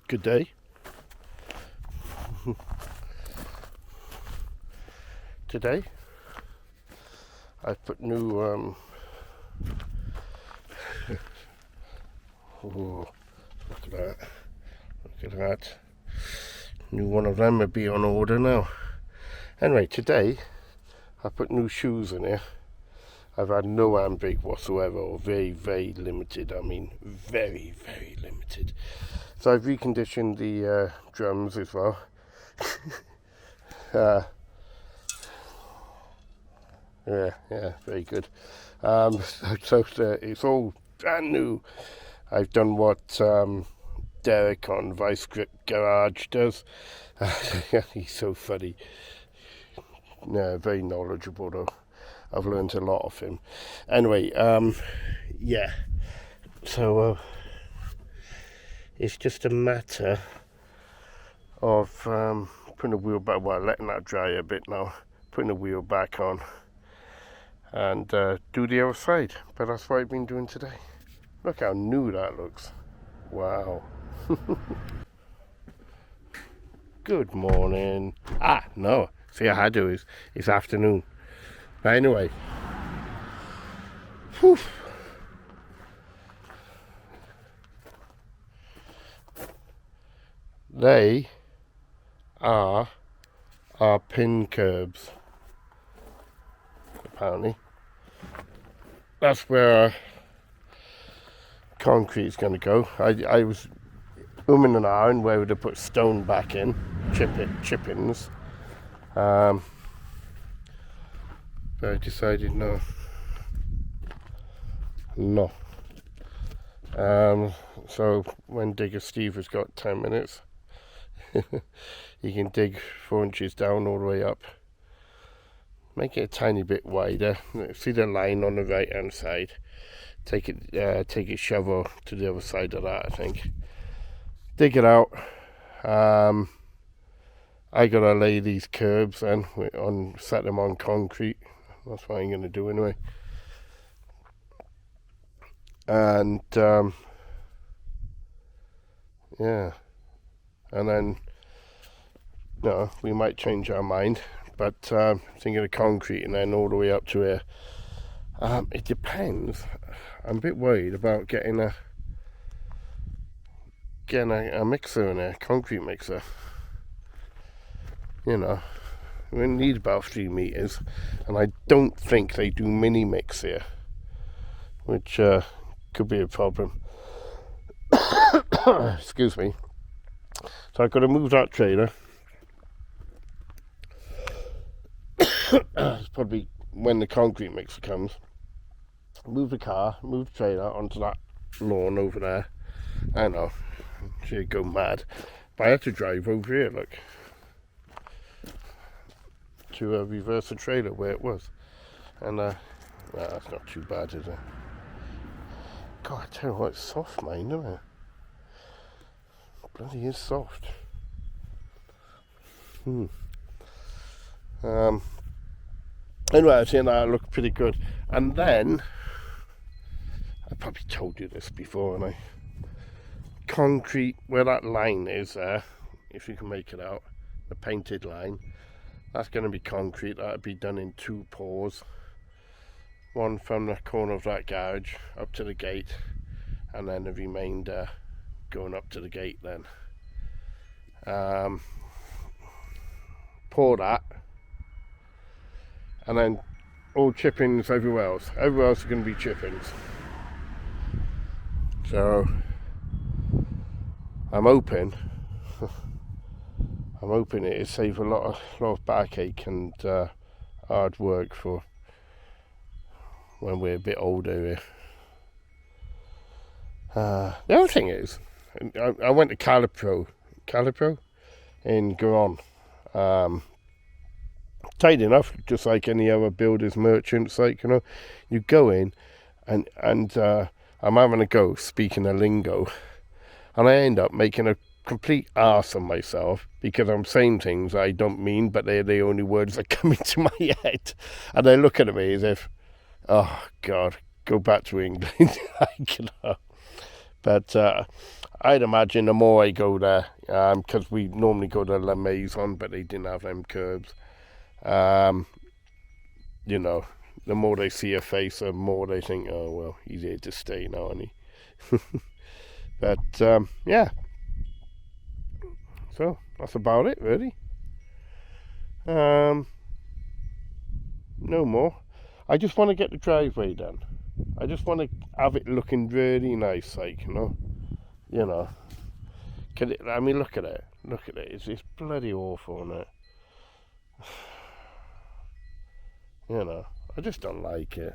Good day. Today I put new oh, look at that. Look at that. New one of them will be on order now. Anyway, today I put new shoes in here. I've had no handbrake whatsoever, or very, very limited. I mean, very, very limited. So I've reconditioned the drums as well. Yeah, very good. So it's all brand new. I've done what Derek on Vice Grip Garage does. He's so funny. Yeah, very knowledgeable though. I've learned a lot of him. Anyway, yeah. So it's just a matter of putting the wheel back. Well, letting that dry a bit now. Putting the wheel back on, and do the other side. But that's what I've been doing today. Look how new that looks. Wow. Good morning. No. See, I had to. It's afternoon. But anyway. Whew. They are our pin curbs. Apparently. That's where our concrete's going to go. I was umming and ahhing where to put stone back in, chippings. But I decided no. So when Digger Steve has got 10 minutes, he can dig 4 inches down all the way up. Make it a tiny bit wider. See the line on the right hand side. Take a shovel to the other side of that, I think. Dig it out. I gotta lay these curbs then set them on concrete. That's what I'm gonna do anyway. And yeah, and then we might change our mind, but thinking of concrete and then all the way up to here. It depends. I'm a bit worried about getting a mixer in there, concrete mixer. We need about 3 meters, and I don't think they do mini mix here, which could be a problem. Excuse me. So I've got to move that trailer. It's probably when the concrete mixer comes. Move the car, move the trailer onto that lawn over there. I know, she'd go mad. But I had to drive over here, look, to reverse the trailer where it was. And that's not too bad, is it? God, I tell you what, it's soft, mine, isn't it? Bloody is soft. Anyway, I think that looked pretty good. And then, I probably told you this before, and concrete, where that line is there, if you can make it out, the painted line, that's going to be concrete. That'll be done in 2 pours. One from the corner of that garage up to the gate, and then the remainder going up to the gate then. Pour that, and then all chippings everywhere else. Everywhere else is going to be chippings. So I'm hoping it'll save a lot of backache and hard work for when we're a bit older here. The other thing is, I went to Calipro in Garonne. Tight enough, just like any other builder's merchant site, you go in and I'm having a go speaking a lingo, and I end up making a complete arse of myself because I'm saying things I don't mean, but they're the only words that come into my head, and they're looking at me as if, oh God, go back to England. But I'd imagine the more I go there, because we normally go to La Maison, but they didn't have them curbs. You know, the more they see a face, the more they think, oh well, he's here to stay now, isn't he? But yeah, so that's about it, really. No more. I just want to get the driveway done. I just want to have it looking really nice, like, you know. I mean, look at it. Look at it. It's bloody awful, isn't it? You know, I just don't like it.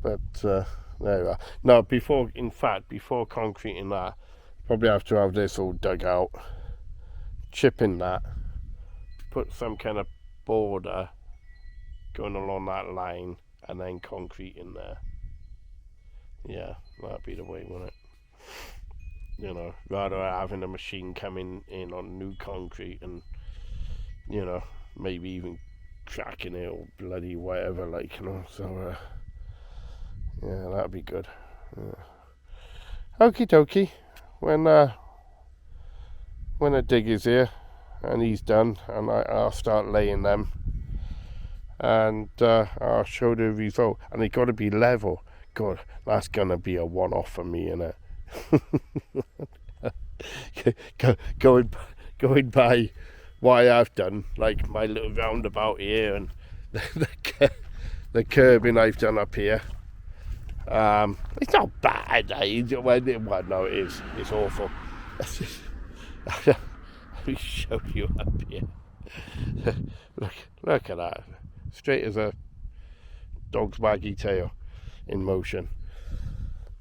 But there we are. No, before concreting that, probably have to have this all dug out, chipping that, put some kind of border going along that line, and then concrete in there. Yeah, that'd be the way, wouldn't it? You know, rather than having a machine coming in on new concrete and, you know, maybe even cracking it or bloody whatever, like, you know. So yeah, that'd be good. Okie dokie. When a dig is here and he's done, and I'll start laying them, and I'll show the result. And they got to be level. God, that's gonna be a one-off for me, innit? Going by what I've done, like my little roundabout here and the curbing I've done up here. It's not bad. Well, no, it is. It's awful. Let me show you up here. Look at that. Straight as a dog's waggy tail in motion.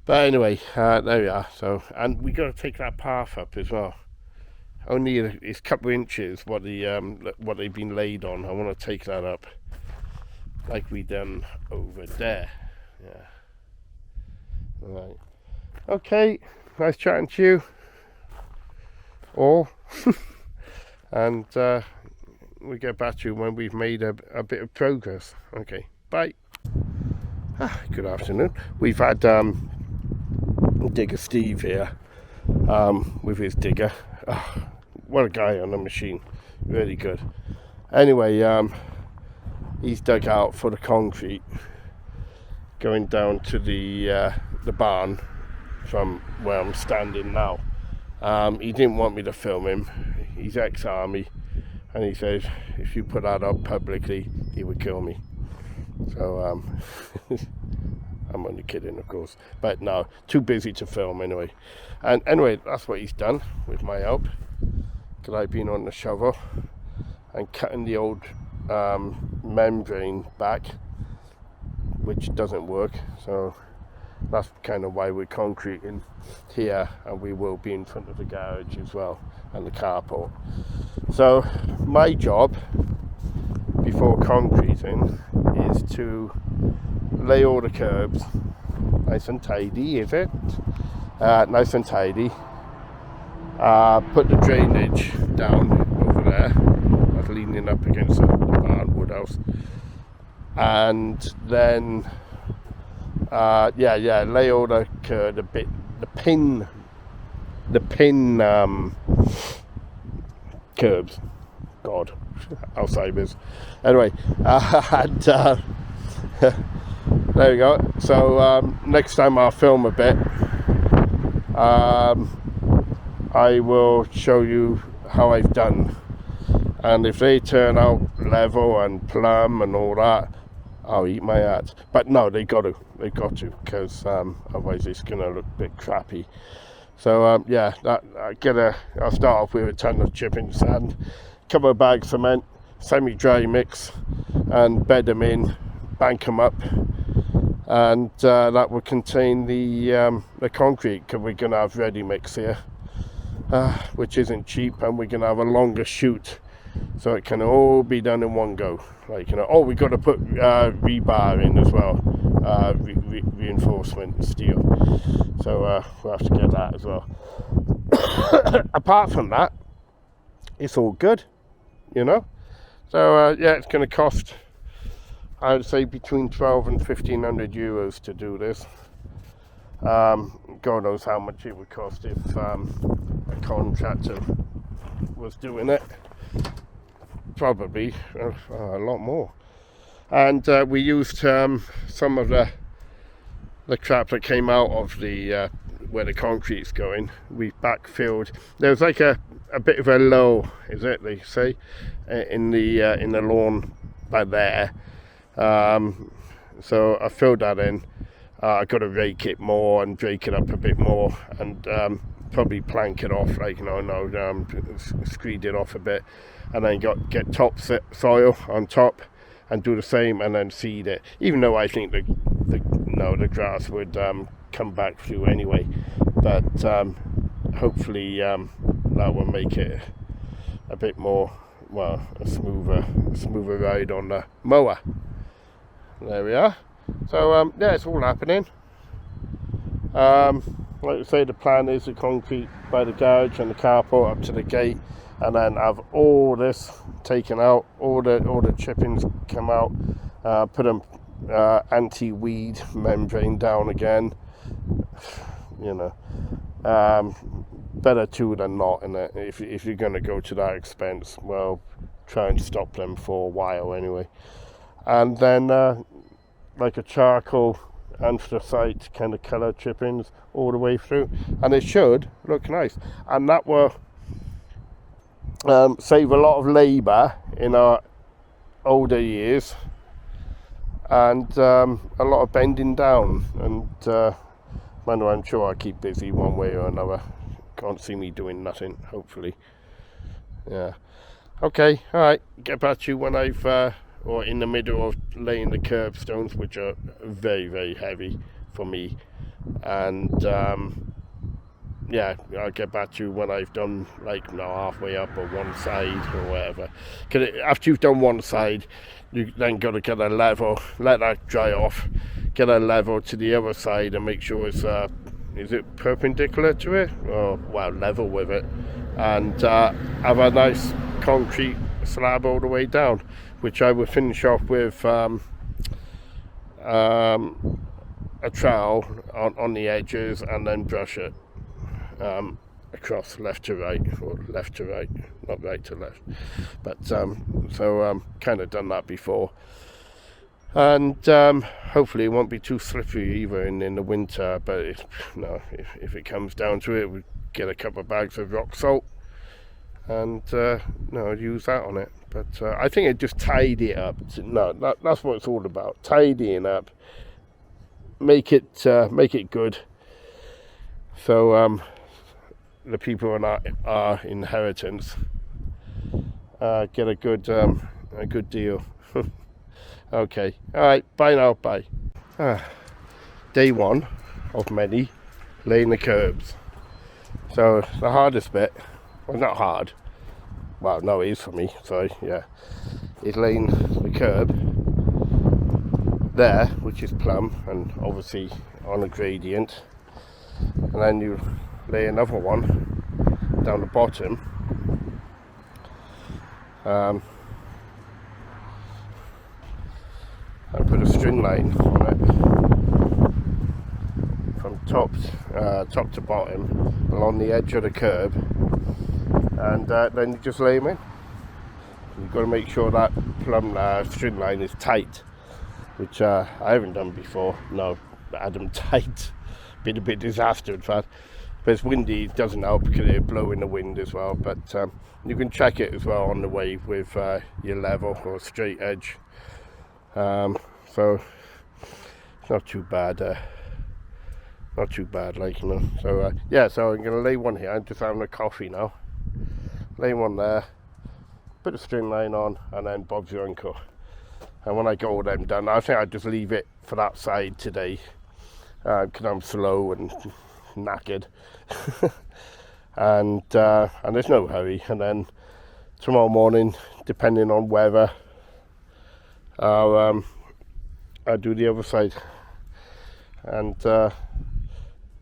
But anyway, there we are. So, and we got to take that path up as well. Only it's a couple of inches what they've been laid on. I want to take that up, like we done over there. Yeah. Right. Okay. Nice chatting to you all, and we get back to you when we've made a bit of progress. Okay. Bye. Good afternoon. We've had Digger Steve here with his digger. What a guy on the machine, really good. Anyway, he's dug out for the concrete going down to the barn from where I'm standing now. He didn't want me to film him. He's ex-army, and he says if you put that up publicly, he would kill me. So I'm only kidding, of course, but no, too busy to film anyway. And anyway, that's what he's done with my help, because I've been on the shovel and cutting the old membrane back, which doesn't work. So that's kind of why we're concreting here, and we will be in front of the garage as well and the carport. So my job before concreting is to lay all the curbs nice and tidy, is it? Nice and tidy. Put the drainage down over there. That's leaning up against the barn wood house. And then lay all the curb, the pin curbs. God, Alzheimer's. Anyway, and there we go. So next time I'll film a bit. I will show you how I've done, and if they turn out level and plumb and all that, I'll eat my hat. But no, they've got to, because otherwise it's gonna look a bit crappy. So I'll start off with a ton of chipping sand, couple of bags of cement, semi-dry mix, and bed them in, bank them up, and that will contain the concrete, because we're gonna have ready mix here, which isn't cheap, and we're gonna have a longer shoot, so it can all be done in one go. Like, you know, we got to put rebar in as well, reinforcement steel. So we'll have to get that as well. Apart from that, it's all good, you know. So it's going to cost, I would say, between 12 and 1500 euros to do this. God knows how much it would cost if a contractor was doing it. Probably a lot more. And we used some of the crap that came out of the where the concrete's going. We backfilled. There's like a bit of a low, is it? They say in the lawn by there. So I filled that in. I got to rake it more and break it up a bit more, and probably plank it off, like screed it off a bit, and then get top soil on top, and do the same, and then seed it. Even though I think the grass would come back through anyway, but hopefully that will make it a bit more, well, a smoother ride on the mower. There we are. So yeah, it's all happening. Like I say, the plan is the concrete by the garage and the carport up to the gate, and then have all this taken out, all the chippings come out, put an anti-weed membrane down again. You know, better to than not, innit? If you're going to go to that expense, well, try and stop them for a while anyway. And then like a charcoal anthracite kind of colour chippings all the way through, and it should look nice, and that will save a lot of labour in our older years, and a lot of bending down, and I'm sure I'll keep busy one way or another. Can't see me doing nothing, hopefully. Yeah. Okay, alright, get back to you when I've or in the middle of laying the curbstones, which are very, very heavy for me, and yeah, I'll get back to you when I've done, like, halfway up or one side or whatever. Cause after you've done one side, you then got to get a level, let that dry off, get a level to the other side, and make sure it's is it perpendicular to it, or well, level with it, and have a nice concrete slab all the way down, which I would finish off with a trowel on the edges, and then brush it across left to right, or left to right, not right to left. But so kind of done that before, and hopefully it won't be too slippery either in the winter. But if it comes down to it, we get a couple of bags of rock salt and use that on it. But I think it just tidy it up. That's what it's all about, tidying up, make it good, so the people on our inheritance get a good deal. Okay, all right, bye now, bye. Day one of many, laying the curbs. So the hardest bit, well, not hard, well, no, it is for me, sorry, yeah, is laying the curb there, which is plumb and obviously on a gradient, and then you lay another one down the bottom, and put a string line on it from top to bottom along the edge of the curb, and then you just lay them in. You've got to make sure that plumb string line is tight, which I haven't done before. No, I had them tight. Been a bit disaster in fact. But it's windy, it doesn't help because it'll blow in the wind as well. But you can check it as well on the way with your level or straight edge. So it's not too bad. Like, you know. So yeah, so I'm gonna lay one here. I'm just having a coffee now. Lay one there, put a string line on, and then Bob's your uncle. And when I get all them done, I think I'll just leave it for that side today, because I'm slow and knackered. and there's no hurry. And then tomorrow morning, depending on weather, I'll do the other side, and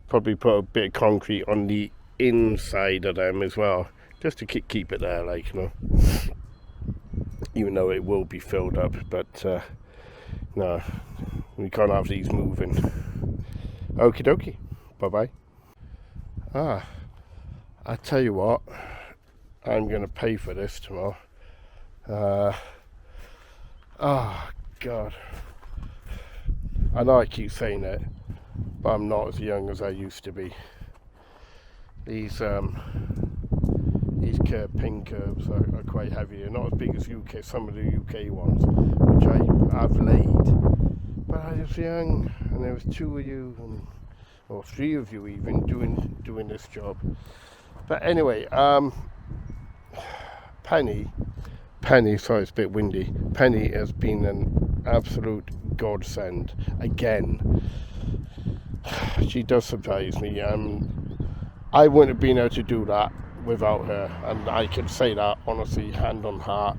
probably put a bit of concrete on the inside of them as well, just to keep it there, like, you know, even though it will be filled up. But no, we can't have these moving. Okie dokie. Bye-bye. I tell you what, I'm going to pay for this tomorrow. Oh, God. I know I keep saying it, but I'm not as young as I used to be. These pin curbs are quite heavy. They're not as big as some of the UK ones, which I have laid. But I was young, and there was 2 of you, or 3 of you even, doing this job. But anyway, Penny, sorry, it's a bit windy. Penny has been an absolute godsend again. She does surprise me. I wouldn't have been able to do that without her, and I can say that honestly, hand on heart.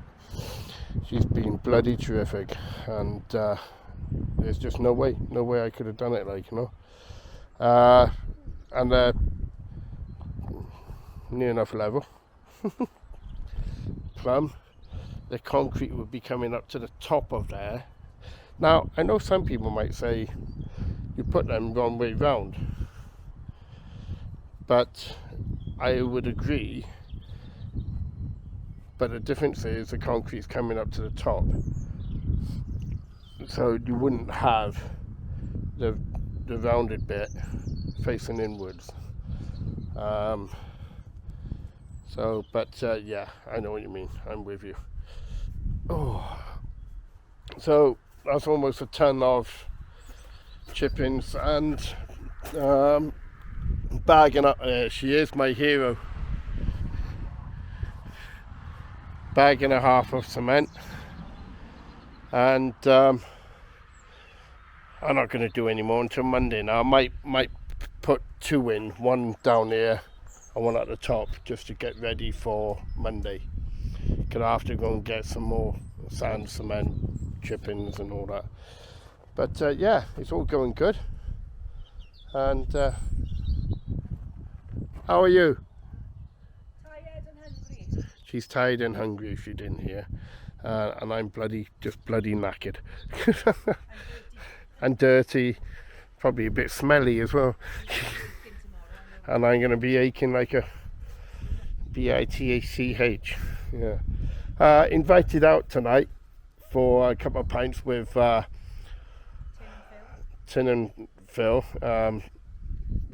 She's been bloody terrific, and there's just no way I could have done it, like, you know. And near enough level. Plumb. The concrete would be coming up to the top of there. Now, I know some people might say you put them wrong way round, but I would agree. But the difference is the concrete's coming up to the top, so you wouldn't have the rounded bit facing inwards. Yeah, I know what you mean. I'm with you. Oh, so that's almost a ton of chippings, and bagging up. She is my hero. Bag and a half of cement, and I'm not going to do any more until Monday. Now I might put 2 in, one down here and one at the top, just to get ready for Monday, because I have to go and get some more sand, cement, chippings and all that. But yeah, it's all going good. And how are you? Tired and hungry. She's tired and hungry, if you didn't hear. And I'm bloody knackered. And dirty, probably a bit smelly as well. And I'm going to be aching like a bitach. Yeah. Invited out tonight for a couple of pints with Tin and Phil.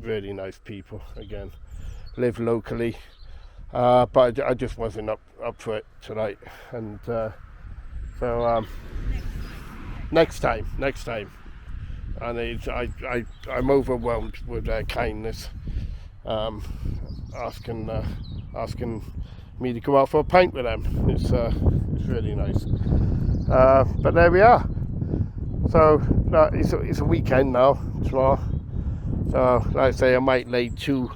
Really nice people, again. Live locally. But I just wasn't up for it tonight. And so next time. And I'm overwhelmed with their kindness. Asking me to go out for a pint with them. It's really nice. But there we are. So it's a weekend now, tomorrow. So like I say, I might lay two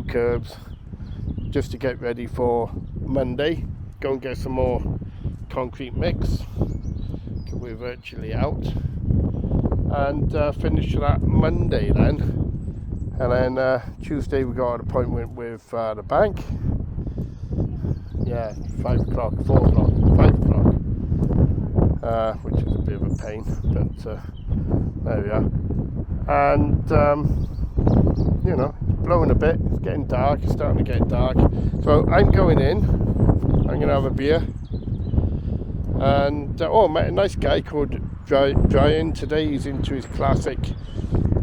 curbs just to get ready for Monday. Go and get some more concrete mix, because we're virtually out. And finish that Monday then. And then Tuesday we got an appointment with the bank. Yeah, 5 o'clock, 4 o'clock, 5 o'clock, which is a bit of a pain, but there we are. And blowing a bit, it's getting dark, it's starting to get dark. So I'm going in, I'm going to have a beer. And met a nice guy called Brian today. He's into his classic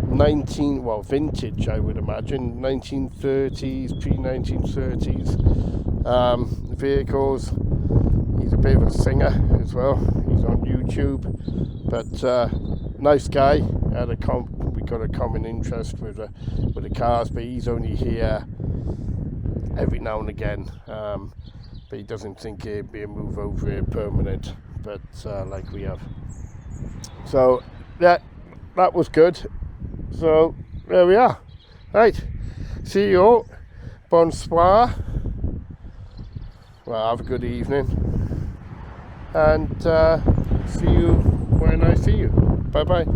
vintage, I would imagine, 1930s, pre-1930s vehicles. He's a bit of a singer as well. He's on YouTube, but nice guy. We got a common interest with the cars, but he's only here every now and again. But he doesn't think it'd be a move over here permanent, but like we have. So that was good. So there we are. Right, see you all. Bonsoir. Well, have a good evening, and see you when I see you. Bye bye.